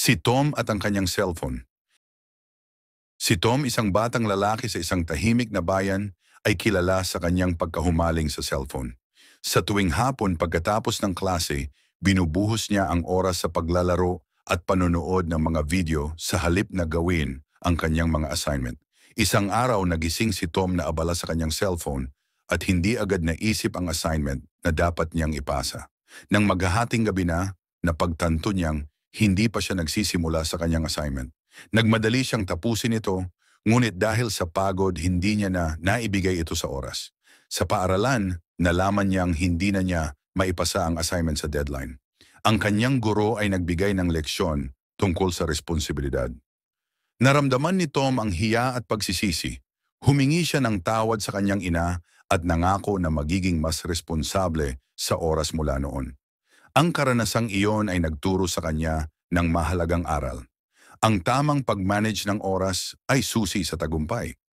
Si Tom at ang kanyang cellphone. Si Tom, isang batang lalaki sa isang tahimik na bayan, ay kilala sa kanyang pagkahumaling sa cellphone. Sa tuwing hapon pagkatapos ng klase, binubuhos niya ang oras sa paglalaro at panonood ng mga video sa halip na gawin ang kanyang mga assignment. Isang araw nagising si Tom na abala sa kanyang cellphone at hindi agad naisip ang assignment na dapat niyang ipasa. Nang maghahating gabi na, napagtanto niyang hindi pa siya nagsisimula sa kanyang assignment. Nagmadali siyang tapusin ito, ngunit dahil sa pagod hindi niya na naibigay ito sa oras. Sa paaralan, nalaman niyang hindi na niya maipasa ang assignment sa deadline. Ang kanyang guro ay nagbigay ng leksyon tungkol sa responsibilidad. Naramdaman ni Tom ang hiya at pagsisisi. Humingi siya ng tawad sa kanyang ina at nangako na magiging mas responsable sa oras mula noon. Ang karanasang iyon ay nagturo sa kanya ng mahalagang aral. Ang tamang pag-manage ng oras ay susi sa tagumpay.